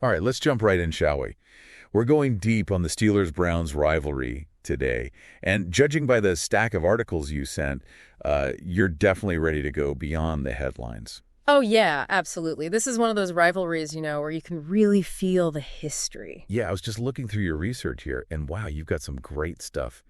All right, let's jump right in, shall we? We're going deep on the Steelers-Browns rivalry today, and judging by the stack of articles you sent, you're definitely ready to go beyond the headlines. Oh, yeah, absolutely. This is one of those rivalries, where you can really feel the history. Yeah, I was just looking through your research here, and wow, you've got some great stuff.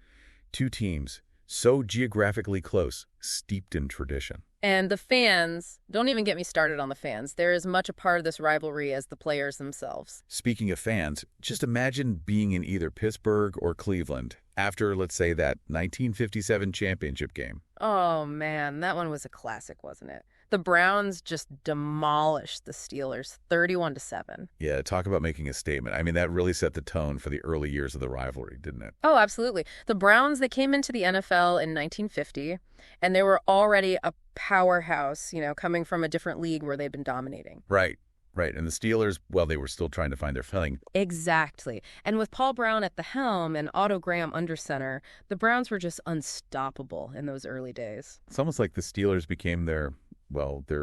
Two teams, so geographically close, steeped in tradition. And the fans, don't even get me started on the fans. They're as much a part of this rivalry as the players themselves. Speaking of fans, just imagine being in either Pittsburgh or Cleveland after, let's say, that 1957 championship game. Oh, man, that one was a classic, wasn't it? The Browns just demolished the Steelers 31-7. Yeah, talk about making a statement. I mean, that really set the tone for the early years of the rivalry, didn't it? Oh, absolutely. The Browns, they came into the NFL in 1950, and they were already a powerhouse, coming from a different league where they'd been dominating. Right. And the Steelers, well, they were still trying to find their footing. Exactly. And with Paul Brown at the helm and Otto Graham under center, the Browns were just unstoppable in those early days. It's almost like the Steelers became their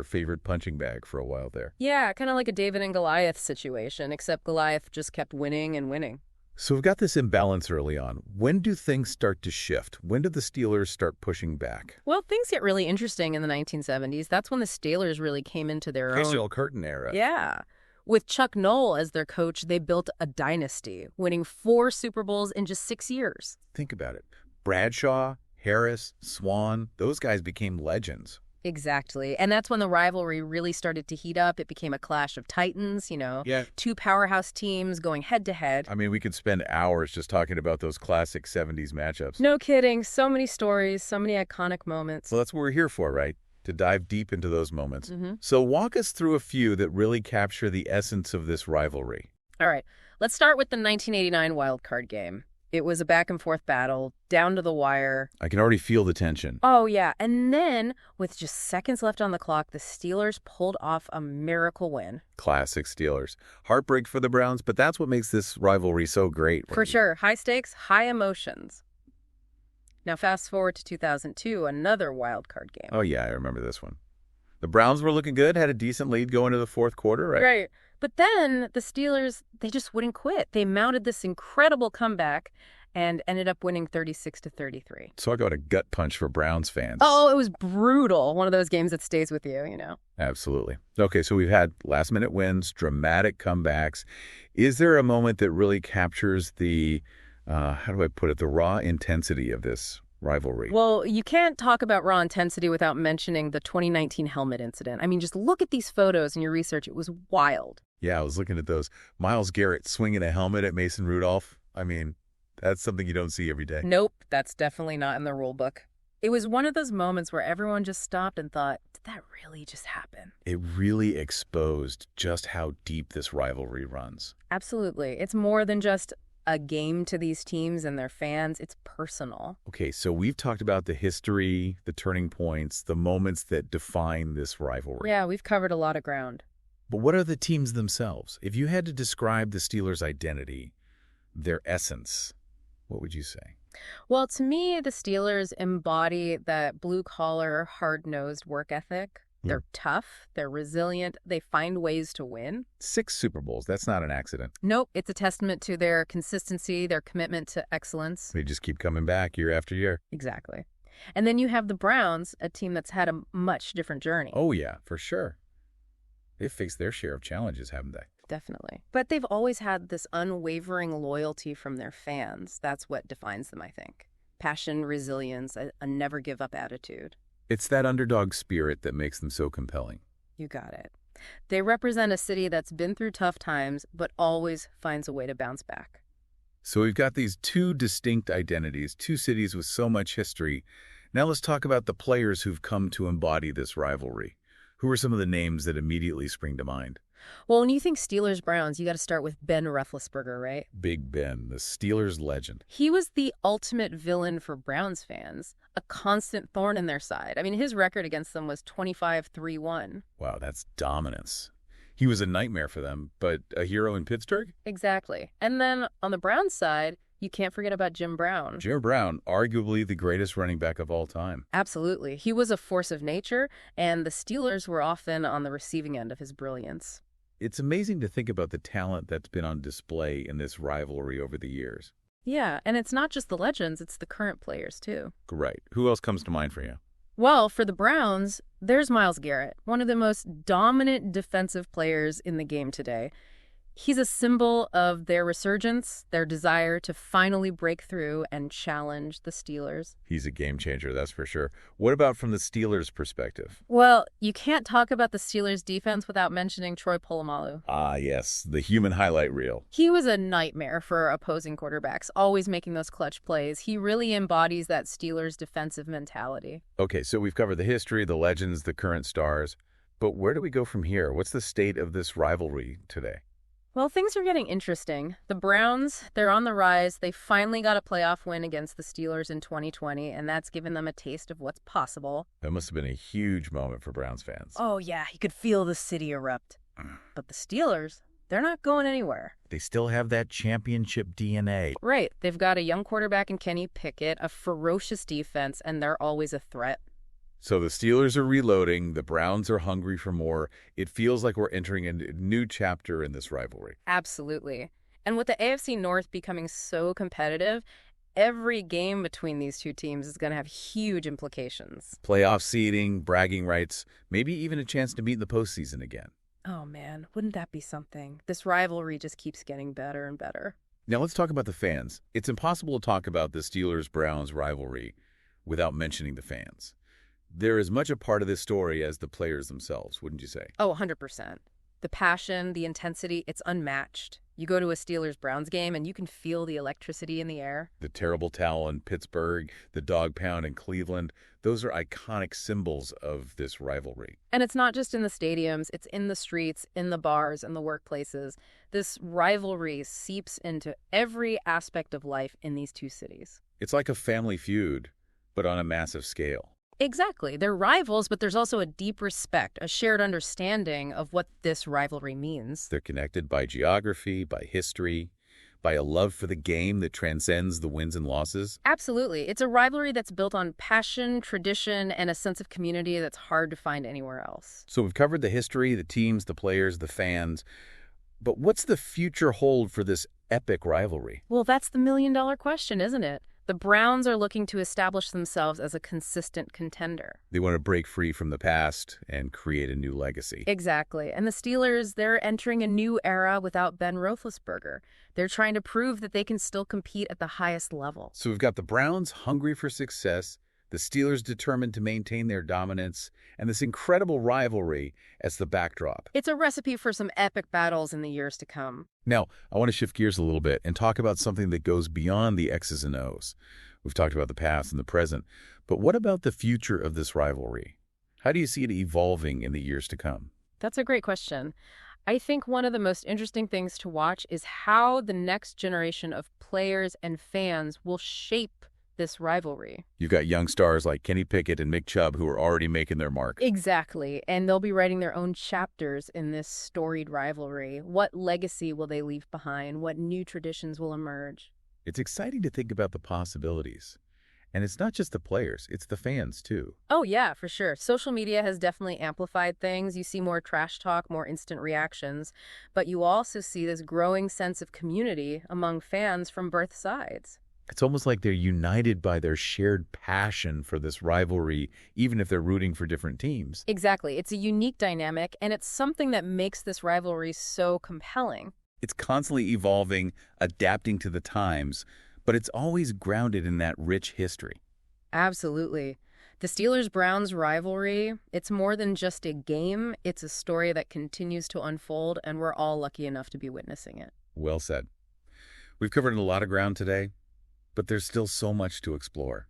favorite punching bag for a while there. Yeah, kind of like a David and Goliath situation, except Goliath just kept winning and winning. So we've got this imbalance early on. When do things start to shift? When do the Steelers start pushing back? Well, things get really interesting in the 1970s. That's when the Steelers really came into their own. Steel curtain era. Yeah. With Chuck Noll as their coach, they built a dynasty, winning 4 Super Bowls in just 6 years. Think about it. Bradshaw, Harris, Swan, those guys became legends. Exactly. And that's when the rivalry really started to heat up. It became a clash of titans, Yeah. 2 powerhouse teams going head to head. I mean, we could spend hours just talking about those classic 70s matchups. No kidding. So many stories, so many iconic moments. So that's what we're here for, right? To dive deep into those moments. Mm-hmm. So walk us through a few that really capture the essence of this rivalry. All right. Let's start with the 1989 wild card game. It was a back-and-forth battle, down to the wire. I can already feel the tension. Oh, yeah. And then, with just seconds left on the clock, the Steelers pulled off a miracle win. Classic Steelers. Heartbreak for the Browns, but that's what makes this rivalry so great. For sure. High stakes, high emotions. Now, fast forward to 2002, another wild card game. Oh, yeah, I remember this one. The Browns were looking good, had a decent lead going to the fourth quarter, right? Right. But then the Steelers, they just wouldn't quit. They mounted this incredible comeback and ended up winning 36-33. Talk about a gut punch for Browns fans. Oh, it was brutal. One of those games that stays with you, Absolutely. Okay, so we've had last-minute wins, dramatic comebacks. Is there a moment that really captures the, how do I put it, the raw intensity of this rivalry? Well, you can't talk about raw intensity without mentioning the 2019 helmet incident. I mean, just look at these photos in your research. It was wild. Yeah, I was looking at those. Myles Garrett swinging a helmet at Mason Rudolph. I mean, that's something you don't see every day. Nope, that's definitely not in the rule book. It was one of those moments where everyone just stopped and thought, did that really just happen? It really exposed just how deep this rivalry runs. Absolutely. It's more than just a game to these teams and their fans. It's personal. Okay, so we've talked about the history, the turning points, the moments that define this rivalry. Yeah, we've covered a lot of ground. But what are the teams themselves? If you had to describe the Steelers' identity, their essence, what would you say? Well, to me, the Steelers embody that blue-collar, hard-nosed work ethic. They're tough, they're resilient, they find ways to win. 6 Super Bowls, that's not an accident. Nope, it's a testament to their consistency, their commitment to excellence. They just keep coming back year after year. Exactly. And then you have the Browns, a team that's had a much different journey. Oh, yeah, for sure. They've faced their share of challenges, haven't they? Definitely. But they've always had this unwavering loyalty from their fans. That's what defines them, I think. Passion, resilience, a never-give-up attitude. It's that underdog spirit that makes them so compelling. You got it. They represent a city that's been through tough times, but always finds a way to bounce back. So we've got these 2 distinct identities, 2 cities with so much history. Now let's talk about the players who've come to embody this rivalry. Who are some of the names that immediately spring to mind? Well, when you think Steelers-Browns, you got to start with Ben Roethlisberger, right? Big Ben, the Steelers legend. He was the ultimate villain for Browns fans, a constant thorn in their side. I mean, his record against them was 25-3-1. Wow, that's dominance. He was a nightmare for them, but a hero in Pittsburgh? Exactly. And then on the Browns side, you can't forget about Jim Brown. Jim Brown, arguably the greatest running back of all time. Absolutely. He was a force of nature, and the Steelers were often on the receiving end of his brilliance. It's amazing to think about the talent that's been on display in this rivalry over the years. Yeah, and it's not just the legends, it's the current players, too. Right. Who else comes to mind for you? Well, for the Browns, there's Myles Garrett, one of the most dominant defensive players in the game today. He's a symbol of their resurgence, their desire to finally break through and challenge the Steelers. He's a game changer, that's for sure. What about from the Steelers' perspective? Well, you can't talk about the Steelers' defense without mentioning Troy Polamalu. Ah, yes, the human highlight reel. He was a nightmare for opposing quarterbacks, always making those clutch plays. He really embodies that Steelers' defensive mentality. Okay, so we've covered the history, the legends, the current stars. But where do we go from here? What's the state of this rivalry today? Well, things are getting interesting. The Browns, they're on the rise. They finally got a playoff win against the Steelers in 2020, and that's given them a taste of what's possible. That must have been a huge moment for Browns fans. Oh, yeah, you could feel the city erupt. But the Steelers, they're not going anywhere. They still have that championship DNA. Right. They've got a young quarterback in Kenny Pickett, a ferocious defense, and they're always a threat. So the Steelers are reloading, the Browns are hungry for more. It feels like we're entering a new chapter in this rivalry. Absolutely. And with the AFC North becoming so competitive, every game between these two teams is going to have huge implications. Playoff seeding, bragging rights, maybe even a chance to meet in the postseason again. Oh man, wouldn't that be something? This rivalry just keeps getting better and better. Now let's talk about the fans. It's impossible to talk about the Steelers-Browns rivalry without mentioning the fans. They're as much a part of this story as the players themselves, wouldn't you say? Oh, 100%. The passion, the intensity, it's unmatched. You go to a Steelers-Browns game and you can feel the electricity in the air. The terrible towel in Pittsburgh, the dog pound in Cleveland, those are iconic symbols of this rivalry. And it's not just in the stadiums, it's in the streets, in the bars, in the workplaces. This rivalry seeps into every aspect of life in these two cities. It's like a family feud, but on a massive scale. Exactly. They're rivals, but there's also a deep respect, a shared understanding of what this rivalry means. They're connected by geography, by history, by a love for the game that transcends the wins and losses. Absolutely. It's a rivalry that's built on passion, tradition, and a sense of community that's hard to find anywhere else. So we've covered the history, the teams, the players, the fans. But what's the future hold for this epic rivalry? Well, that's the million-dollar question, isn't it? The Browns are looking to establish themselves as a consistent contender. They want to break free from the past and create a new legacy. Exactly. And the Steelers, they're entering a new era without Ben Roethlisberger. They're trying to prove that they can still compete at the highest level. So we've got the Browns hungry for success, the Steelers determined to maintain their dominance, and this incredible rivalry as the backdrop. It's a recipe for some epic battles in the years to come. Now, I want to shift gears a little bit and talk about something that goes beyond the X's and O's. We've talked about the past and the present, but what about the future of this rivalry? How do you see it evolving in the years to come? That's a great question. I think one of the most interesting things to watch is how the next generation of players and fans will shape this rivalry. You've got young stars like Kenny Pickett and Mick Chubb who are already making their mark. Exactly. And they'll be writing their own chapters in this storied rivalry. What legacy will they leave behind? What new traditions will emerge? It's exciting to think about the possibilities. And it's not just the players, it's the fans too. Oh, yeah, for sure. Social media has definitely amplified things. You see more trash talk, more instant reactions. But you also see this growing sense of community among fans from both sides. It's almost like they're united by their shared passion for this rivalry, even if they're rooting for different teams. Exactly. It's a unique dynamic, and it's something that makes this rivalry so compelling. It's constantly evolving, adapting to the times, but it's always grounded in that rich history. Absolutely. The Steelers-Browns rivalry, it's more than just a game. It's a story that continues to unfold, and we're all lucky enough to be witnessing it. Well said. We've covered a lot of ground today, but there's still so much to explore.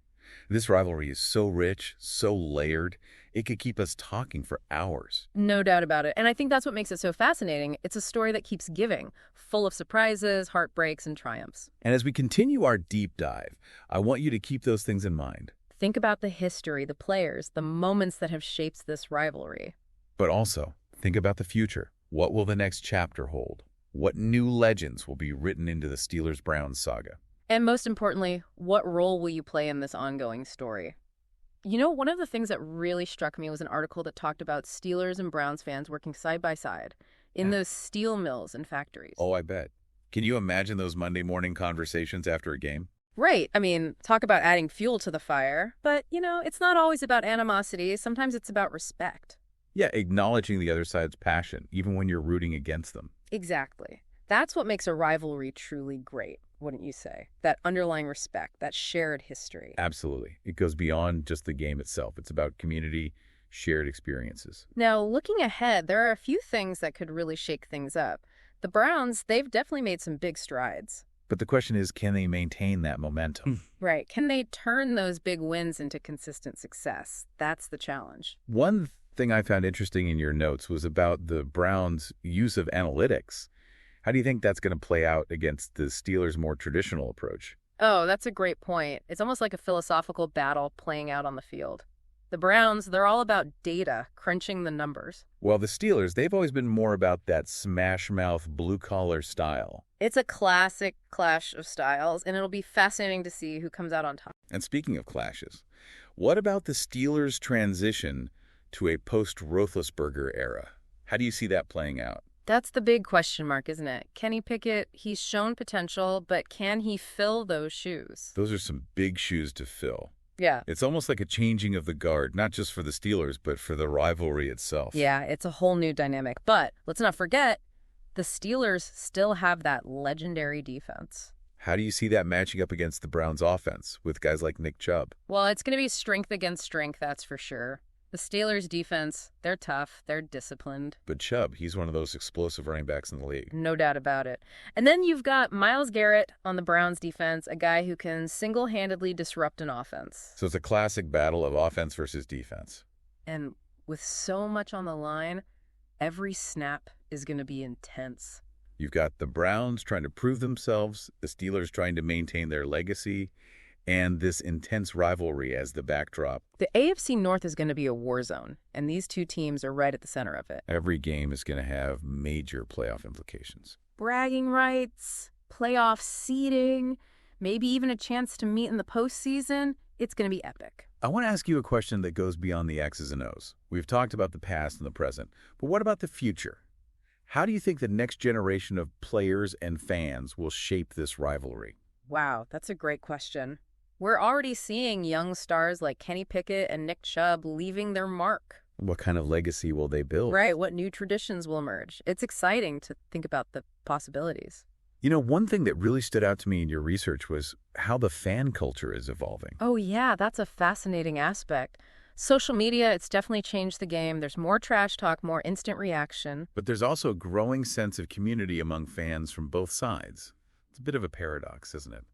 This rivalry is so rich, so layered, it could keep us talking for hours. No doubt about it. And I think that's what makes it so fascinating. It's a story that keeps giving, full of surprises, heartbreaks, and triumphs. And as we continue our deep dive, I want you to keep those things in mind. Think about the history, the players, the moments that have shaped this rivalry. But also, think about the future. What will the next chapter hold? What new legends will be written into the Steelers-Browns saga? And most importantly, what role will you play in this ongoing story? You know, one of the things that really struck me was an article that talked about Steelers and Browns fans working side by side. in those steel mills and factories. Oh, I bet. Can you imagine those Monday morning conversations after a game? Right. I mean, talk about adding fuel to the fire. But, it's not always about animosity. Sometimes it's about respect. Yeah, acknowledging the other side's passion, even when you're rooting against them. Exactly. That's what makes a rivalry truly great, wouldn't you say? That underlying respect, that shared history. Absolutely. It goes beyond just the game itself. It's about community, shared experiences. Now, looking ahead, there are a few things that could really shake things up. The Browns, they've definitely made some big strides. But the question is, can they maintain that momentum? Right. Can they turn those big wins into consistent success? That's the challenge. One thing I found interesting in your notes was about the Browns' use of analytics. How do you think that's going to play out against the Steelers' more traditional approach? Oh, that's a great point. It's almost like a philosophical battle playing out on the field. The Browns, they're all about data, crunching the numbers. Well, the Steelers, they've always been more about that smash-mouth, blue-collar style. It's a classic clash of styles, and it'll be fascinating to see who comes out on top. And speaking of clashes, what about the Steelers' transition to a post-Roethlisberger era? How do you see that playing out? That's the big question mark, isn't it? Kenny Pickett, he's shown potential, but can he fill those shoes? Those are some big shoes to fill. Yeah. It's almost like a changing of the guard, not just for the Steelers, but for the rivalry itself. Yeah, it's a whole new dynamic. But let's not forget, the Steelers still have that legendary defense. How do you see that matching up against the Browns' offense with guys like Nick Chubb? Well, it's going to be strength against strength, that's for sure. The Steelers' defense, they're tough, they're disciplined. But Chubb, he's one of those explosive running backs in the league. No doubt about it. And then you've got Myles Garrett on the Browns' defense, a guy who can single-handedly disrupt an offense. So it's a classic battle of offense versus defense. And with so much on the line, every snap is going to be intense. You've got the Browns trying to prove themselves, the Steelers trying to maintain their legacy, and this intense rivalry as the backdrop. The AFC North is going to be a war zone, and these two teams are right at the center of it. Every game is going to have major playoff implications. Bragging rights, playoff seeding, maybe even a chance to meet in the postseason. It's going to be epic. I want to ask you a question that goes beyond the X's and O's. We've talked about the past and the present, but what about the future? How do you think the next generation of players and fans will shape this rivalry? Wow, that's a great question. We're already seeing young stars like Kenny Pickett and Nick Chubb leaving their mark. What kind of legacy will they build? Right, what new traditions will emerge. It's exciting to think about the possibilities. You know, one thing that really stood out to me in your research was how the fan culture is evolving. Oh yeah, that's a fascinating aspect. Social media, it's definitely changed the game. There's more trash talk, more instant reaction. But there's also a growing sense of community among fans from both sides. It's a bit of a paradox, isn't it?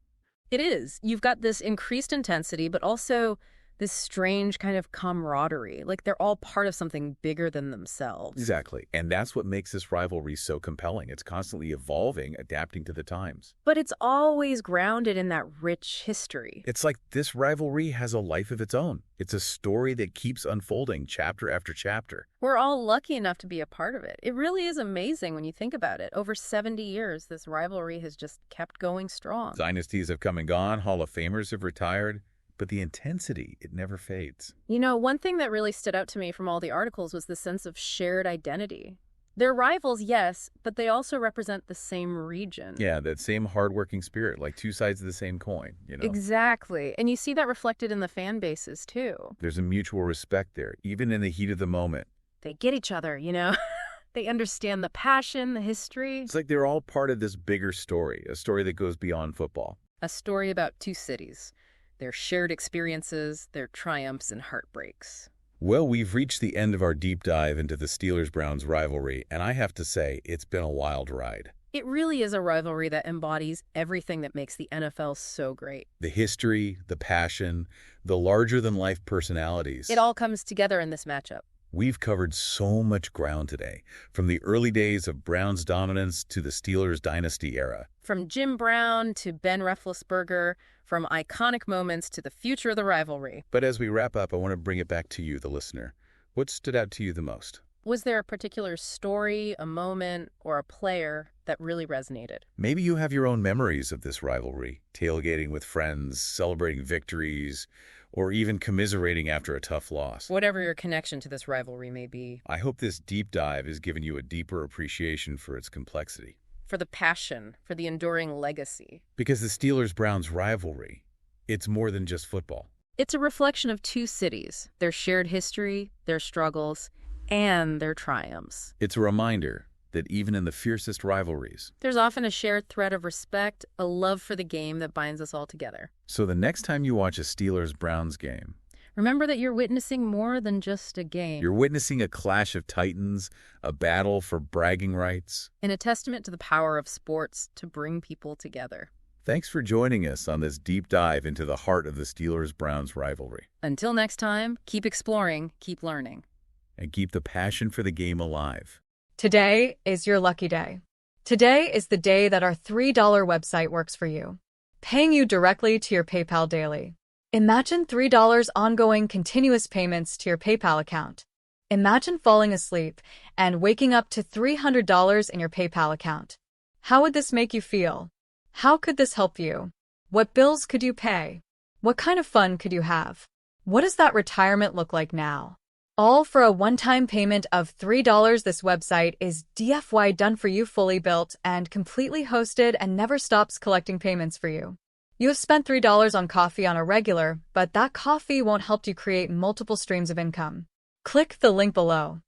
It is. You've got this increased intensity, but also this strange kind of camaraderie. Like they're all part of something bigger than themselves. Exactly. And that's what makes this rivalry so compelling. It's constantly evolving, adapting to the times. But it's always grounded in that rich history. It's like this rivalry has a life of its own. It's a story that keeps unfolding chapter after chapter. We're all lucky enough to be a part of it. It really is amazing when you think about it. Over 70 years, this rivalry has just kept going strong. Dynasties have come and gone. Hall of Famers have retired. But the intensity, it never fades. You know, one thing that really stood out to me from all the articles was the sense of shared identity. They're rivals, yes, but they also represent the same region. Yeah, that same hardworking spirit, like two sides of the same coin, you know? Exactly. And you see that reflected in the fan bases, too. There's a mutual respect there, even in the heat of the moment. They get each other, you know? They understand the passion, the history. It's like they're all part of this bigger story, a story that goes beyond football. A story about two cities. Their shared experiences, their triumphs and heartbreaks. Well, we've reached the end of our deep dive into the Steelers-Browns rivalry, and I have to say, it's been a wild ride. It really is a rivalry that embodies everything that makes the NFL so great. The history, the passion, the larger-than-life personalities. It all comes together in this matchup. We've covered so much ground today, from the early days of Browns' dominance to the Steelers' dynasty era. From Jim Brown to Ben Roethlisberger, from iconic moments to the future of the rivalry. But as we wrap up, I want to bring it back to you, the listener. What stood out to you the most? Was there a particular story, a moment, or a player that really resonated? Maybe you have your own memories of this rivalry, tailgating with friends, celebrating victories, or even commiserating after a tough loss. Whatever your connection to this rivalry may be. I hope this deep dive has given you a deeper appreciation for its complexity. For the passion, for the enduring legacy. Because the Steelers-Browns rivalry, it's more than just football. It's a reflection of two cities, their shared history, their struggles, and their triumphs. It's a reminder that even in the fiercest rivalries, there's often a shared thread of respect, a love for the game that binds us all together. So the next time you watch a Steelers-Browns game, remember that you're witnessing more than just a game. You're witnessing a clash of titans, a battle for bragging rights, and a testament to the power of sports to bring people together. Thanks for joining us on this deep dive into the heart of the Steelers-Browns rivalry. Until next time, keep exploring, keep learning. And keep the passion for the game alive. Today is your lucky day. Today is the day that our $3 website works for you, paying you directly to your PayPal daily. Imagine $3 ongoing continuous payments to your PayPal account. Imagine falling asleep and waking up to $300 in your PayPal account. How would this make you feel? How could this help you? What bills could you pay? What kind of fun could you have? What does that retirement look like now? All for a one-time payment of $3. This website is DFY done for you, fully built and completely hosted, and never stops collecting payments for you. You have spent $3 on coffee on a regular, but that coffee won't help you create multiple streams of income. Click the link below.